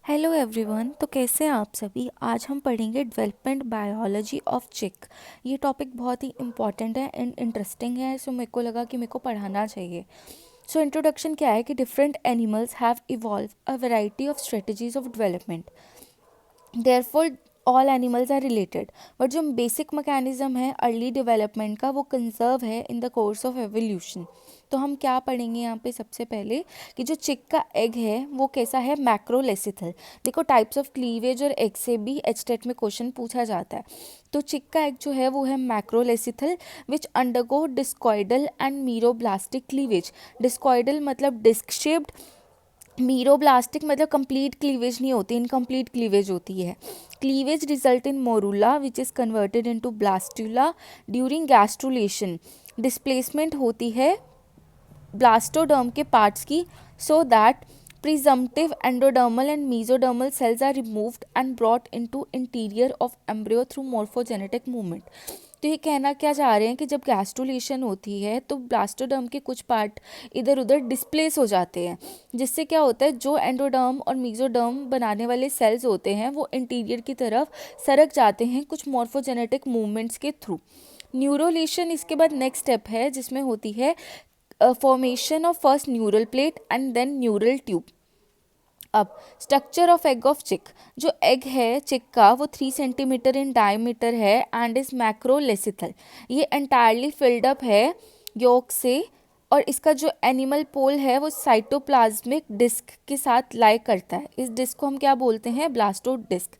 Hello everyone. तो कैसे हैं आप सभी। आज हम पढ़ेंगे डेवलपमेंट बायोलॉजी ऑफ चिक। ये टॉपिक बहुत ही इम्पॉर्टेंट है एंड इंटरेस्टिंग है, सो मेरे को लगा कि मेरे को पढ़ाना चाहिए। सो इंट्रोडक्शन क्या है कि different animals have evolve a variety of strategies of development, therefore all animals are related. But जो बेसिक मैकेनिज्म है अर्ली डेवलपमेंट का वो कंजर्व है in the course of evolution. तो हम क्या पढ़ेंगे यहाँ पे सबसे पहले कि जो चिक का एग है वो कैसा है, मैक्रोलेसिथल। देखो टाइप्स ऑफ क्लीवेज और एग से भी एचटेट में क्वेश्चन पूछा जाता है। तो चिक का एग जो है वो है macrolecithal which undergo discoidal and meroblastic cleavage. Discoidal मतलब डिस्क शेप्ड, मीरोब्लास्टिक मतलब कंप्लीट क्लीवेज नहीं होती, इनकम्प्लीट क्लीवेज होती है। Cleavage result in morula which is converted into blastula during gastrulation. Displacement होती है ब्लास्टोडर्म के पार्ट्स की, so that presumptive endodermal and mesodermal cells are removed and brought into interior of embryo through morphogenetic movement. तो ये कहना क्या चाह रहे हैं कि जब गैस्ट्रुलेशन होती है तो ब्लास्टोडर्म के कुछ पार्ट इधर उधर डिस्प्लेस हो जाते हैं, जिससे क्या होता है जो एंडोडर्म और मीजोडर्म बनाने वाले सेल्स होते हैं वो इंटीरियर की तरफ सरक जाते हैं कुछ मॉर्फोजेनेटिक मूवमेंट्स के थ्रू। न्यूरोलेशन इसके बाद नेक्स्ट स्टेप है जिसमें होती है formation of first neural plate and then neural tube. अब structure of egg of chick, जो एग है चिक का वो 3 सेंटीमीटर इन डायमीटर है एंड इज मैक्रोलेसिथल। ये एंटायरली फिल्ड अप है योक से, और इसका जो एनिमल पोल है वो साइटोप्लाज्मिक डिस्क के साथ लाई करता है। इस डिस्क को हम क्या बोलते हैं, ब्लास्टो डिस्क।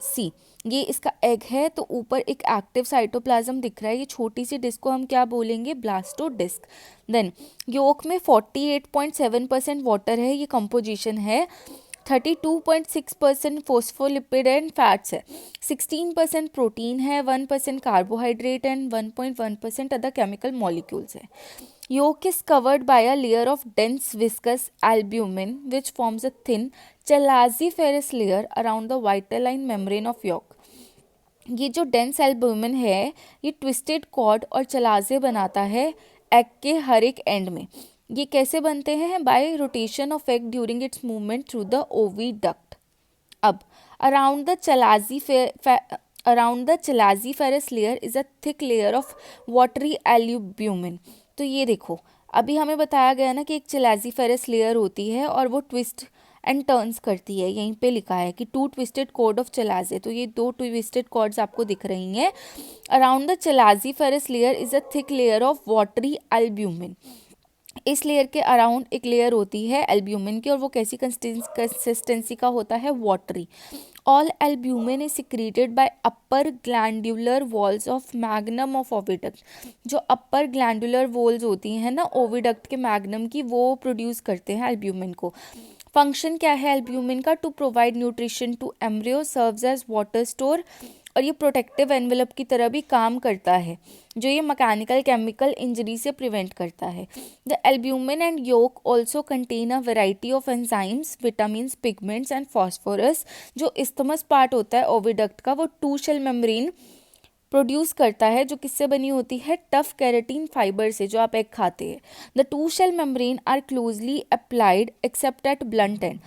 सी, ये इसका एग है तो ऊपर एक एक्टिव साइटोप्लाज्म दिख रहा है, ये छोटी सी डिस्क को हम क्या बोलेंगे, ब्लास्टो डिस्क। देन योक में 48.7% वाटर है, ये कंपोजिशन है। 32.6% फोस्फोलिपिड एंड फैट्स है। 16% प्रोटीन है, 1% carbohydrate and 1.1% other chemical molecules है। Yolk is covered by a layer of dense viscous albumin which forms a thin chalaziferous layer around the vitelline membrane of yolk. ये जो dense albumin है ये twisted cord और चलाजे बनाता है egg के हर एक एंड में। ये कैसे बनते हैं, by rotation of egg during its movement through the oviduct. अब around the chalaziferous layer is a thick layer of watery albumin. तो ये देखो अभी हमें बताया गया ना कि एक चलाजीफेरस लेयर होती है और वो ट्विस्ट एंड टर्न्स करती है। यहीं पे लिखा है कि 2 ट्विस्टेड कॉर्ड ऑफ चलाजे, तो ये 2 ट्विस्टेड कॉर्ड्स आपको दिख रही हैं। Around the chalaziferous layer is a thick layer of watery albumin. इस लेयर के अराउंड एक लेयर होती है एल्ब्यूमिन की, और वो कैसी कंसिस्टेंसी का होता है, watery. All albumin is secreted by upper glandular walls of magnum of oviduct. जो अपर ग्लैंडुलर वॉल्स होती हैं ना ओविडक्ट के मैग्नम की, वो प्रोड्यूस करते हैं एल्ब्यूमिन को। फंक्शन क्या है एल्ब्यूमिन का, to provide nutrition to embryo, serves as water store, और ये प्रोटेक्टिव एनवेलप की तरह भी काम करता है जो ये मैकेनिकल केमिकल इंजरी से प्रिवेंट करता है। The albumin and yolk also contain a variety of enzymes, vitamins, pigments and phosphorus. जो इस्थमस पार्ट होता है ओविडक्ट का वो 2 शेल मेम्ब्रेन प्रोड्यूस करता है, जो किससे बनी होती है, टफ कैरेटीन फाइबर से, जो आप एग खाते हैं। The 2 shell membrane are closely applied except at blunt end.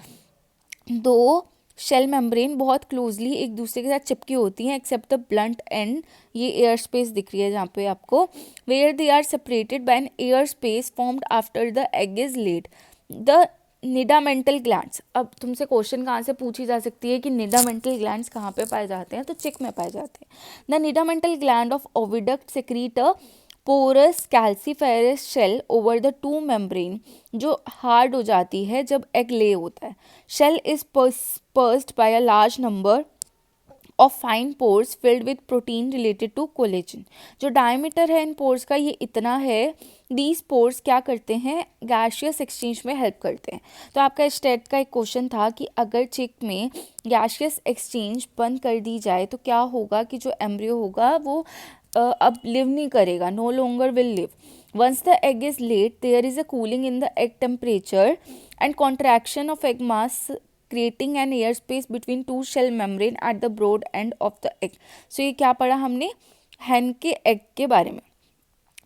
दो शेल मेम्ब्रेन बहुत क्लोजली एक दूसरे के साथ चिपकी होती हैं एक्सेप्ट द ब्लंट एंड। ये एयर स्पेस दिख रही है जहाँ पे आपको, where they are separated by an air space formed after the egg is laid. The nidamental glands, अब तुमसे क्वेश्चन कहाँ से पूछी जा सकती है कि निडामेंटल ग्लैंड्स कहाँ पे पाए जाते हैं, तो चिक में पाए जाते हैं। The nidamental gland of oviduct secrete a porous calciferous shell over the 2 membrane, जो हार्ड हो जाती है जब एग ले होता है। Shell is pierced by a large number of fine pores filled with protein related to collagen. जो diameter है in pores का ये इतना है। दीज पोर्स क्या करते हैं, गैशियस एक्सचेंज में हेल्प करते हैं। तो आपका स्टेट का एक क्वेश्चन था कि अगर चिक में गैशियस एक्सचेंज बंद कर दी जाए तो क्या होगा कि जो एम्ब्रियो होगा वो अब लिव नहीं करेगा, no longer will live. Once the egg is laid there is a cooling in the egg temperature and contraction of egg mass creating an air space between 2 shell membrane at the broad end of the egg. So ये क्या पढ़ा हमने, hen के egg के बारे में।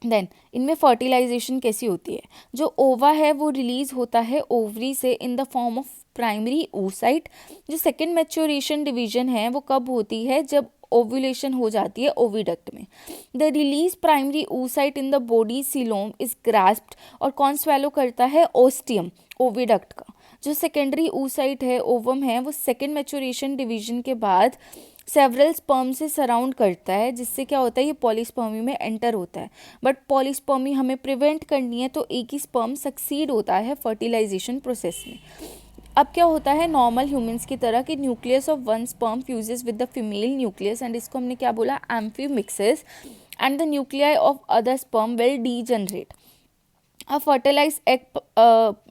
Then इनमें fertilisation कैसी होती है, जो ओवा है वो रिलीज होता है ओवरी से in the form of primary oocyte। जो सेकेंड मैच्योरेशन डिवीजन है वो कब होती है, जब ओव्यूलेशन हो जाती है ओविडक्ट में। The release primary oocyte in the body coelom is grasped, और कौन स्वेलो करता है, ओस्टियम, ओविडक्ट का। जो सेकेंडरी oocyte है, ओवम है, वो सेकेंड मैच्योरेशन डिवीजन के बाद सेवरल स्पर्म से सराउंड करता है, जिससे क्या होता है, ये पॉलीस्पर्मी में एंटर होता है। बट पॉलीस्पर्मी हमें प्रिवेंट करनी है, तो एक ही स्पर्म सक्सीड होता है फर्टिलाइजेशन प्रोसेस में। अब क्या होता है, नॉर्मल ह्यूमंस की तरह कि nucleus of one sperm fuses with the female nucleus, and इसको हमने क्या बोला, amphimixis, and the nuclei of other sperm will degenerate. अब फर्टिलाइज एग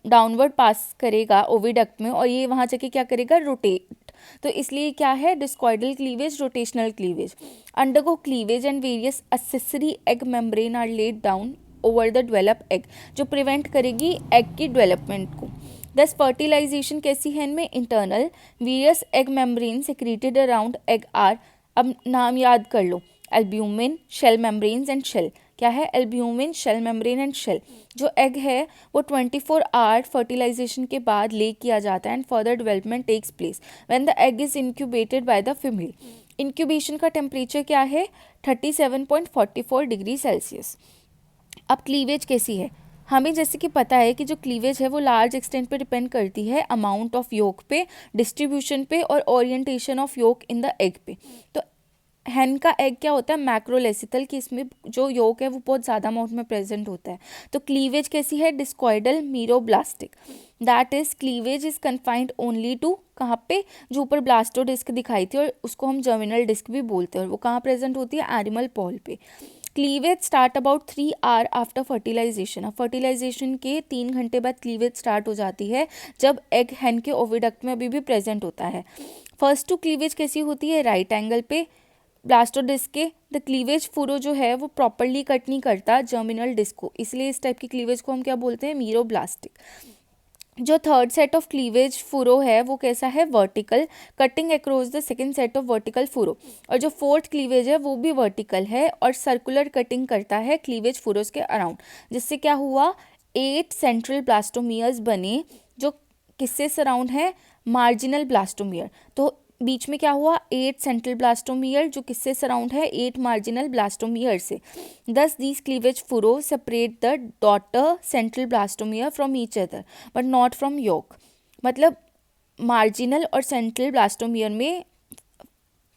डाउनवर्ड पास करेगा ओविडक्ट में, और ये वहाँ जाके क्या करेगा, रोटेट। तो इसलिए क्या है, discoidal cleavage, rotational cleavage. Undergo cleavage and various accessory egg membrane are laid down over the develop egg, जो प्रिवेंट करेगी एग की डेवलपमेंट को। दस फर्टिलाइजेशन कैसी है इनमें, internal, various egg membrane secreted around egg are, अब नाम याद कर लो, albumin, shell membranes and shell. क्या है, albumin, shell membrane and shell. जो एग है वो 24 आवर फर्टिलाइजेशन के बाद ले किया जाता है, and further development takes place when the egg is incubated by the female. Incubation का टेम्परेचर क्या है, 37.44 डिग्री सेल्सियस। अब क्लीवेज कैसी है, हमें जैसे कि पता है कि जो क्लीवेज है वो लार्ज एक्सटेंट पे डिपेंड करती है अमाउंट ऑफ योक पे, डिस्ट्रीब्यूशन पे, और orientation of yolk in the egg पे। तो हैन का एग क्या होता है, मैक्रोलेसिथल, कि इसमें जो योक है वो बहुत ज़्यादा अमाउंट में प्रेजेंट होता है। तो क्लीवेज कैसी है, discoidal meroblastic, that is cleavage is confined only to, कहाँ पे, जो ऊपर ब्लास्टो डिस्क दिखाई थी, और उसको हम जर्मिनल डिस्क भी बोलते हैं, और वो कहाँ प्रेजेंट होती है, एनिमल पॉल पे। Cleavage start about 3 hour after fertilization. अब फर्टिलाइजेशन के 3 घंटे बाद क्लीवेज स्टार्ट हो जाती है, जब एग हैन के ओविडक्ट में अभी भी प्रेजेंट होता है। फर्स्ट टू क्लीवेज कैसी होती है, राइट एंगल पे ब्लास्टोडिस्क के। द क्लीवेज फुरो जो है वो प्रॉपरली कट नहीं करता जर्मिनल डिस्क को, इसलिए इस टाइप की क्लीवेज को हम क्या बोलते हैं, मीरोब्लास्टिक। जो third set of cleavage furrow है वो कैसा है, vertical, cutting across the second set of vertical furrow. और जो फोर्थ क्लीवेज है वो भी वर्टिकल है, और सर्कुलर कटिंग करता है क्लीवेज फुरोस के अराउंड, जिससे क्या हुआ, 8 सेंट्रल ब्लास्टोमियर्स बने, जो किससे सराउंड है, मार्जिनल ब्लास्टोमियर। तो बीच में क्या हुआ, 8 सेंट्रल ब्लास्टोमियर, जो किससे सराउंड है, 8 मार्जिनल ब्लास्टोमियर से। Thus these cleavage furrow separate the daughter central blastomere from each other but not from yolk. मतलब मार्जिनल और सेंट्रल ब्लास्टोमियर में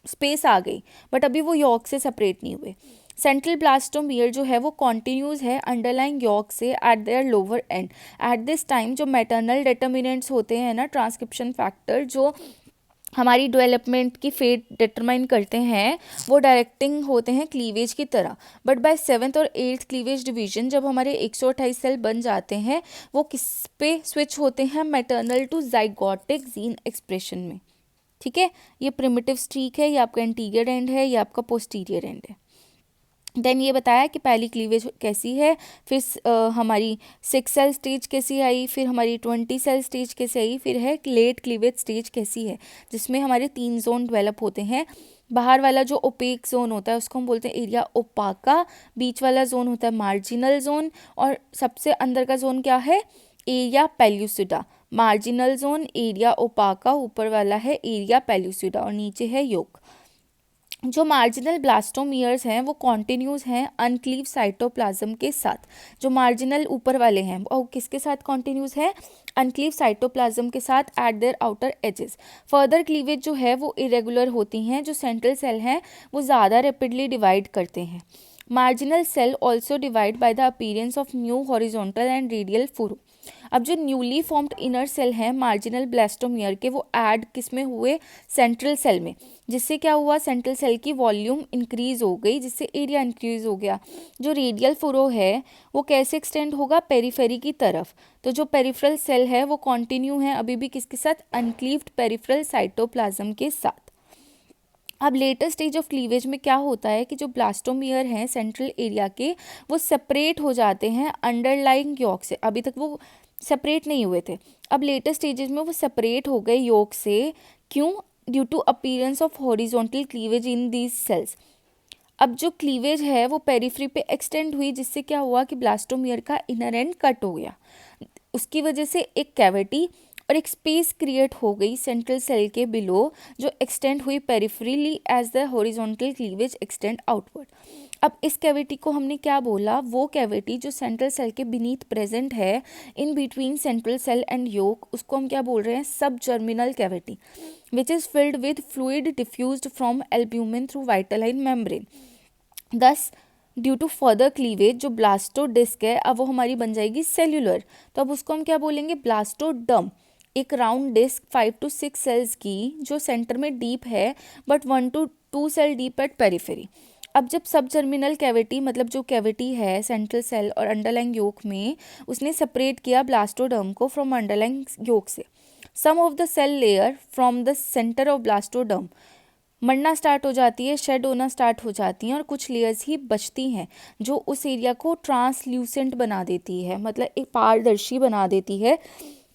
स्पेस आ गई, बट अभी वो योक से सेपरेट नहीं हुए। सेंट्रल ब्लास्टोमियर जो है वो कॉन्टिन्यूज है अंडरलाइंग योक से eight there lower and. At this time जो मैटरनल डिटर्मिनेंट्स होते हैं ना, ट्रांसक्रिप्शन फैक्टर, जो हमारी डेवलपमेंट की फेट डिटरमाइन करते हैं, वो डायरेक्टिंग होते हैं क्लीवेज की तरह। बट बाय 7th और 8th क्लीवेज डिवीजन जब हमारे 128 सेल बन जाते हैं, वो किस पे स्विच होते हैं, maternal to zygotic gene expression में। ठीक है, ये प्रिमिटिव स्ट्रीक है, ये आपका इंटीरियर एंड है, ये आपका पोस्टीरियर एंड है। देन ये बताया कि पहली क्लीवेज कैसी है, फिर हमारी 6 सेल स्टेज कैसी आई, फिर हमारी 20 सेल स्टेज कैसी आई, फिर है लेट क्लीवेज स्टेज कैसी है, जिसमें हमारे 3 जोन डेवलप होते हैं। बाहर वाला जो ओपेक जोन होता है उसको हम बोलते हैं एरिया ओपाका, बीच वाला जोन होता है मार्जिनल जोन, और सबसे अंदर का जोन क्या है, area pellucida. Marginal zone, area opaca, ऊपर वाला है एरिया पेल्यूसिडा, और नीचे है योक। जो मार्जिनल ब्लास्टोमियर्स हैं वो कॉन्टिन्यूस हैं अनक्लीव साइटोप्लाज्म के साथ। जो मार्जिनल ऊपर वाले हैं वो किसके साथ कॉन्टिन्यूस है, अनक्लीव साइटोप्लाज्म के साथ at their outer edges. Further cleavage जो है वो इरेगुलर होती हैं, जो सेंट्रल सेल हैं वो ज़्यादा रेपिडली डिवाइड करते हैं। Marginal cell also divide by the appearance of new horizontal and radial furrow. अब जो न्यूली फॉर्म्ड इनर सेल हैं मार्जिनल ब्लास्टोमियर के, वो ऐड किस में हुए, सेंट्रल सेल में, जिससे क्या हुआ, सेंट्रल सेल की वॉल्यूम इंक्रीज हो गई, जिससे एरिया इंक्रीज हो गया। जो रेडियल फुरो है वो कैसे एक्सटेंड होगा, पेरिफेरी की तरफ। तो जो पेरिफेरल सेल है वो कॉन्टिन्यू है अभी भी किसके साथ, अनक्लीव्ड पेरिफेरल साइटोप्लाज्म के साथ। अब लेटर स्टेज ऑफ क्लीवेज में क्या होता है कि जो ब्लास्टोमियर हैं सेंट्रल एरिया के, वो सेपरेट हो जाते हैं अंडरलाइंग योक से। अभी तक वो सेपरेट नहीं हुए थे, अब लेटर स्टेजेस में वो सेपरेट हो गए योक से। क्यों, due to appearance of horizontal cleavage in these cells. अब जो क्लीवेज है वो पेरिफ्री पे एक्सटेंड हुई, जिससे क्या हुआ कि ब्लास्टोमियर का इनर एंड कट हो गया। उसकी वजह से एक कैविटी और एक स्पेस क्रिएट हो गई सेंट्रल सेल के बिलो जो एक्सटेंड हुई peripherally as the horizontal cleavage extend outward. अब इस कैविटी को हमने क्या बोला, वो कैविटी जो सेंट्रल सेल के बीनीथ प्रेजेंट है in between central cell and yolk, उसको हम क्या बोल रहे हैं, sub germinal cavity, which is filled with fluid diffused from albumin through vitelline membrane. Thus due to further cleavage जो ब्लास्टोडिस्क है अब वो हमारी बन जाएगी सेल्यूलर, तो अब उसको हम क्या बोलेंगे, ब्लास्टोडर्म, एक राउंड डिस्क 5 to 6 सेल्स की जो सेंटर में डीप है but 1 to 2 cell deep at periphery. अब जब सब जर्मिनल कैविटी मतलब जो कैविटी है सेंट्रल सेल और अंडरलाइंग योक में, उसने सेपरेट किया ब्लास्टोडर्म को फ्रॉम अंडरलाइंग योक से, some of the cell layer from the centre of blastoderm मरना स्टार्ट हो जाती है, शेड होना स्टार्ट हो जाती हैं और कुछ लेयर्स ही बचती हैं जो उस एरिया को ट्रांसल्यूसेंट बना देती है, मतलब एक पारदर्शी बना देती है।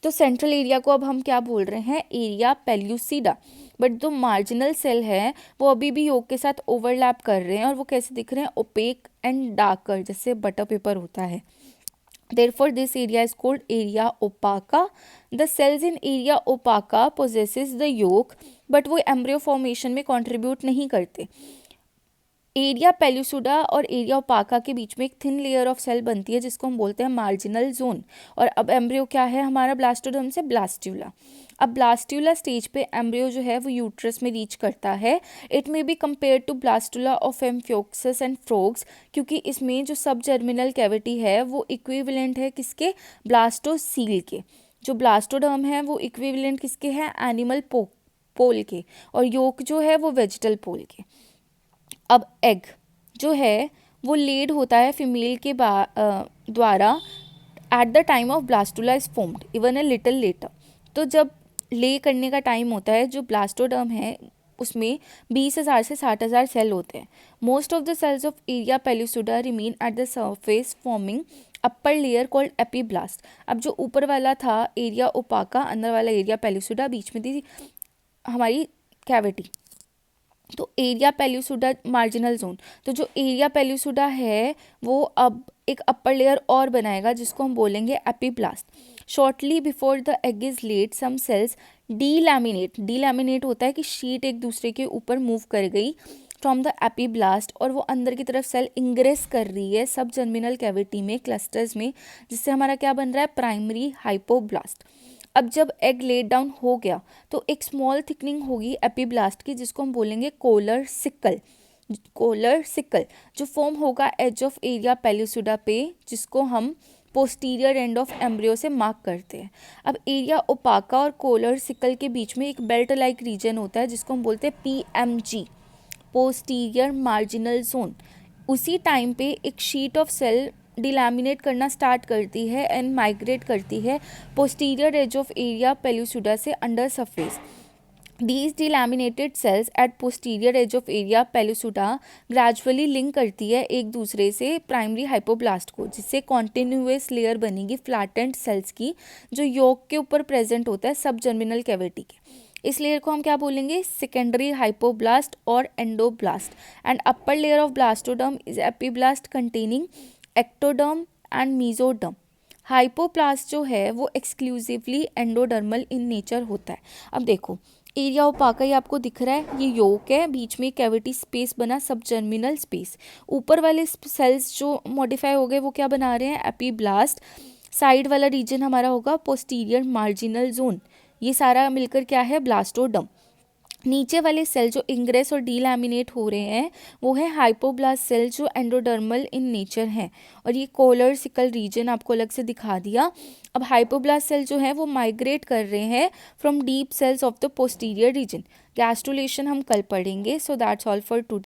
तो सेंट्रल एरिया को अब हम क्या बोल रहे हैं, एरिया पेल्यूसिडा। बट जो मार्जिनल सेल है वो अभी भी योग के साथ ओवरलैप कर रहे हैं और वो कैसे दिख रहे हैं, ओपेक एंड डार्कर, जैसे बटर पेपर होता है। Therefore, this area is called area opaca. The cells in area opaca possesses the yolk, but वो embryo formation में contribute नहीं करते। एरिया पेल्यूसिडा और एरिया ओपाका के बीच में एक थिन लेयर ऑफ सेल बनती है जिसको हम बोलते हैं मार्जिनल जोन। और अब एम्ब्रियो क्या है हमारा ब्लास्टोडर्म से, ब्लास्ट्यूला। अब ब्लास्ट्यूला स्टेज पे एम्ब्रियो जो है वो यूट्रस में रीच करता है। It may be compare to blastula of amphioxus and frogs, क्योंकि इसमें जो सब जर्मिनल कैविटी है वो इक्विवेलेंट है किसके, ब्लास्टोसील के। जो ब्लास्टोडर्म है वो इक्विवेलेंट किसके हैं, एनिमल पोल के, और योक जो है वो वेजिटल पोल के। अब एग जो है वो लेड होता है फीमेल के द्वारा at the time of blastula is formed even a little letter. तो जब ले करने का टाइम होता है, जो ब्लास्टोडर्म है उसमें 20,000 से 60,000 सेल होते हैं। Most of the cells of area pellucida remain at the surface forming upper layer called epiblast. अब जो ऊपर वाला था एरिया ओपाका, अंदर वाला एरिया पेल्यूसिडा, बीच में थी हमारी कैविटी, तो एरिया पेल्यूसिडा मार्जिनल जोन। तो जो एरिया पेल्यूसिडा है वो अब एक अपर लेयर और बनाएगा जिसको हम बोलेंगे epiblast. Shortly before the egg is laid some cells delaminate होता है कि शीट एक दूसरे के ऊपर मूव कर गई फ्रॉम द एपीब्लास्ट, और वो अंदर की तरफ सेल इंग्रेस कर रही है सब जर्मिनल कैविटी में क्लस्टर्स में, जिससे हमारा क्या बन रहा है, प्राइमरी हाइपोब्लास्ट। अब जब एग लेड डाउन हो गया तो एक स्मॉल थिकनिंग होगी एपीब्लास्ट की जिसको हम बोलेंगे कोलर सिकल जो फॉर्म होगा एज ऑफ एरिया पेल्यूसिडा पे, जिसको हम पोस्टीरियर एंड ऑफ एम्ब्रियो से मार्क करते हैं। अब एरिया ओपाका और कोलर सिकल के बीच में एक बेल्ट लाइक रीजन होता है जिसको हम बोलते हैं PMG, पोस्टीरियर मार्जिनल जोन। उसी टाइम पे एक शीट ऑफ सेल डिलैमिनेट करना स्टार्ट करती है एंड माइग्रेट करती है posterior edge of area pellucida से under surface. These delaminated cells at posterior edge of area pellucida gradually link करती है एक दूसरे से प्राइमरी हाइपोब्लास्ट को, जिससे कॉन्टिन्यूस लेयर बनेगी फ्लैटेंड सेल्स की जो योक के ऊपर प्रेजेंट होता है सब जर्मिनल कैविटी के। इस लेयर को हम क्या बोलेंगे, सेकेंडरी हाइपोब्लास्ट और endoblast. And upper layer of blastoderm is epiblast containing ectoderm and mesoderm. Hypoblast जो है वो एक्सक्लूसिवली एंडोडर्मल इन नेचर होता है। अब देखो एरिया ओपाका ये आपको दिख रहा है, ये योक है, बीच में कैविटी स्पेस बना सब जर्मिनल स्पेस। ऊपर वाले सेल्स जो मॉडिफाई हो गए वो क्या बना रहे हैं, एपीब्लास्ट। साइड वाला रीजन हमारा होगा पोस्टीरियर मार्जिनल जोन, ये सारा मिलकर क्या है, ब्लास्टोडर्म। नीचे वाले सेल जो इंग्रेस और डीलैमिनेट हो रहे हैं वो है हाइपोब्लास्ट सेल जो एंडोडर्मल इन नेचर हैं, और ये कोलर सिकल रीजन आपको अलग से दिखा दिया। अब हाइपोब्लास्ट सेल जो है वो माइग्रेट कर रहे हैं from deep cells of the posterior region. Gastrulation हम कल पढ़ेंगे। So that's all for today.